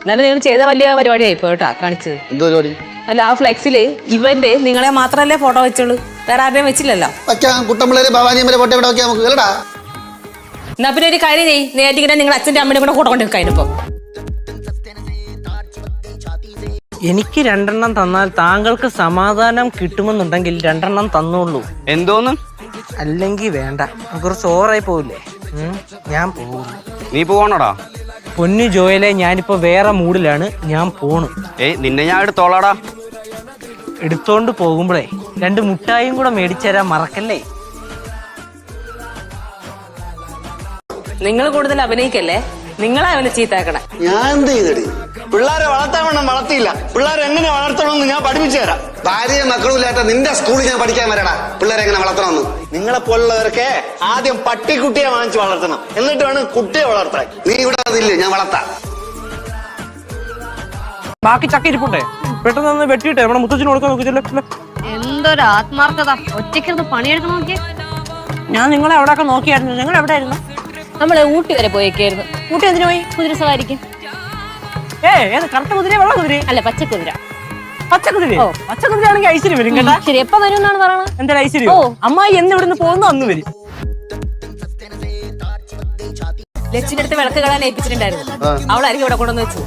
എന്നാലും നിങ്ങൾ ചെയ്ത വലിയ പരിപാടിയായി പോയിട്ടാ കാണിച്ചത്. എന്തോ പരിപാടി? അല്ല, ആ ഫ്ലെക്സില് ഇവന്റെ നിങ്ങളെ മാത്രല്ലേ ഫോട്ടോ വെച്ചോളൂ, വേറെ ആരുടെയും വെച്ചില്ലല്ലോ. കുട്ടമ്പിള്ളേര് ഭവാനിയമ്മരെ ഫോട്ടോ ഇവിടെ വെക്കാൻ നമുക്ക് കേടാ. എന്നാ പിന്നെ ഒരു കാര്യം ചെയ്യ്, നേരിട്ട് നിങ്ങളുടെ അച്ഛൻ്റെ അമ്മയുടെ കൂടെ ഫോട്ടോ കൊണ്ട് വെക്കാനിപ്പോ. എനിക്ക് 2 തന്നാൽ താങ്കൾക്ക് സമാധാനം കിട്ടുമെന്നുണ്ടെങ്കിൽ 2 തന്നോളൂ. എന്തോന്ന്? അല്ലെങ്കിൽ വേണ്ട, കുറച്ച് ഓവറായി പോവില്ലേ? ഞാൻ പോകുന്നു. നീ പോവാണോടാ? പൊന്നു ജോയലെ, ഞാനിപ്പോ വേറെ മൂഡിലാണ്, ഞാൻ പോണു. നിന്നെ ഞാൻ എടുത്തോളാടാ. എടുത്തോണ്ട് പോകുമ്പോഴേ 2 മുട്ടായും കൂടെ മേടിച്ചുതരാൻ മറക്കല്ലേ. നിങ്ങൾ കൂടുതൽ അഭിനയിക്കല്ലേ, നിങ്ങളെ അവനെ ചീത്താക്കണേ. ഞാൻ എന്ത് ചെയ്തടി? പിള്ളേരെ വളർത്താൻ വേണം, വളർത്തിയില്ല. പിള്ളേരെ എങ്ങനെ വളർത്തണമെന്ന് ഞാൻ പഠിപ്പിച്ചു തരാം. ഭാര്യയും മക്കളും ഇല്ലാത്ത നിന്റെ സ്കൂളിൽ ഞാൻ പഠിക്കാൻ വരടാ പിള്ളേരെ എങ്ങനെ വളർത്തണമെന്ന്. നിങ്ങളെ പോലുള്ളവരൊക്കെ ആദ്യം പട്ടിക്കുട്ടിയെ വാങ്ങിച്ച് വളർത്തണം, എന്നിട്ട് വേണം കുട്ടിയെ വളർത്താൻ. നീ ഇവിടെ അതില്ലേ, ഞാൻ വളർത്താം. ബാക്കി ചക്ക ഇരിപ്പുണ്ടേ, പെട്ടെന്ന് വെട്ടിയിട്ടെ നമ്മുടെ മുത്തച്ഛന് കൊടുക്കാൻ നോക്കി. എന്തൊരു ആത്മാർത്ഥത, ഒറ്റയ്ക്കിരുന്ന് പണിയെടുക്കണം നോക്കിയേ. ഞാൻ നിങ്ങളെ അവിടെയൊക്കെ നോക്കിയായിരുന്നു. നിങ്ങൾ എവിടെ ആയിരുന്നു? നമ്മള് ഊട്ടി വരെ പോയേക്കായിരുന്നു. ഊട്ടി എന്തിനു പോയി? കുതിര സവാരിക്ക്. ഏത് കറുത്ത കുതിര, വെള്ള കുതിര? അല്ല, പച്ചക്കുതിര. പച്ചക്കുതിര? പച്ചക്കുതിര ആണെങ്കിൽ ഐശ്വര്യം വരും കേട്ടാ. ശരി, എപ്പ വരും എന്നാണ് പറയണത്? എന്താ ഐശ്വര്യം? അമ്മായി എന്ന് ഇവിടുന്ന് പോകുന്നു അന്ന് വരും. ലക്ഷ്യന്റെ അടുത്ത് വിളക്ക് കളയാൻ ഏൽപ്പിച്ചിട്ടുണ്ടായിരുന്നു, അവളായിരിക്കും ഇവിടെ കൊണ്ടുവന്ന് വെച്ചു.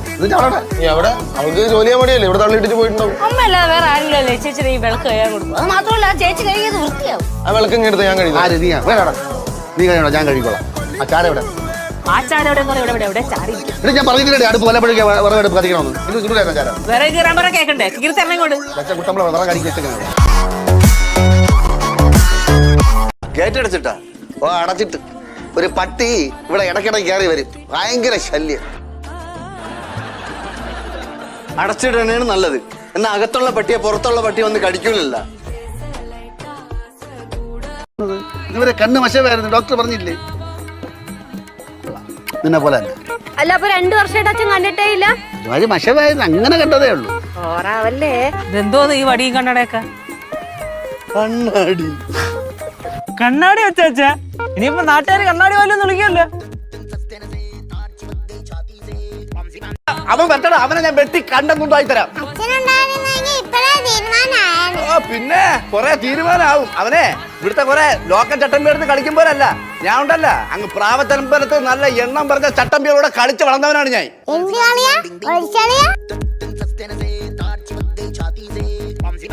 അമ്മ അല്ലാതെ വേറെ ആരെങ്കിലും ചേച്ചി ഈ വിളക്ക് കഴിയാൻ കൊടുക്കും. അത് മാത്രമല്ല, ചേച്ചി കഴിയത് വൃത്തിയാവും. നീ കഴിയണോ? ഞാൻ കഴിക്കോളാം. ആ ചാര ഇവിടെ. ആ ചാര എവിടെ ചാരി ഞാൻ പറഞ്ഞിട്ടുണ്ട് അടുപ്പ് പോലപ്പോഴേക്ക് വിറവ് എടുപ്പ് കത്തിക്കണമെന്ന്. ചാര വേറെ കീറാൻ പറ കേൾക്കണ്ടേ, കീർത്തമ്മയും കുട്ടമ്പള വിറവ് കടിക്ക്. ഗേറ്റടച്ചിട്ടാ? ഓ, അടച്ചിട്ട്. ഒരു പട്ടി ഇവിടെ ഇടയ്ക്കിടയ്ക്ക് കയറി വരും, ഭയങ്കര ശല്യം. അടച്ചിടണേണ് നല്ലത്. എന്നാ അകത്തുള്ള പട്ടിയെ പുറത്തുള്ള പട്ടി വന്ന് കടിക്കൂലല്ല. ഇവരെ കണ്ണ് മശമായിരുന്നു, ഡോക്ടർ പറഞ്ഞില്ലേ? നിന്നെ പോലെ അല്ല, അപ്പൊ 2 വർഷമായിട്ട് അച്ഛൻ കണ്ടിട്ടേ ഇല്ല. മശമായിരുന്നു, അങ്ങനെ കണ്ടതേ ഉള്ളൂ. ഓറാവല്ലേ. എന്തോന്ന് ഈ വടിയും കണ്ണടയൊക്കെ? കണ്ണാടി കണ്ണാടി വെച്ചാ ഇനിയിപ്പോ നാട്ടുകാര് കണ്ണാടി പോലും വിളിക്കല്ലോ. അവൻ പറ്റടാ, അവനെ ഞാൻ വെട്ടി കണ്ടെന്നുണ്ടായി തരാം. പിന്നെ കൊറേ തീരുമാനമാവും. അവനെ ഇവിടുത്തെ കൊറേ ലോക്കൽ ചട്ടമ്പിയെടുത്ത് കളിക്കുമ്പോഴല്ല, ഞാൻ ഉണ്ടല്ല അങ്ങ് പ്രാവത്തലമ്പലത്ത് നല്ല എണ്ണം പറഞ്ഞ ചട്ടമ്പിയോടെ കളിച്ച് വളർന്നവനാണ് ഞാൻ.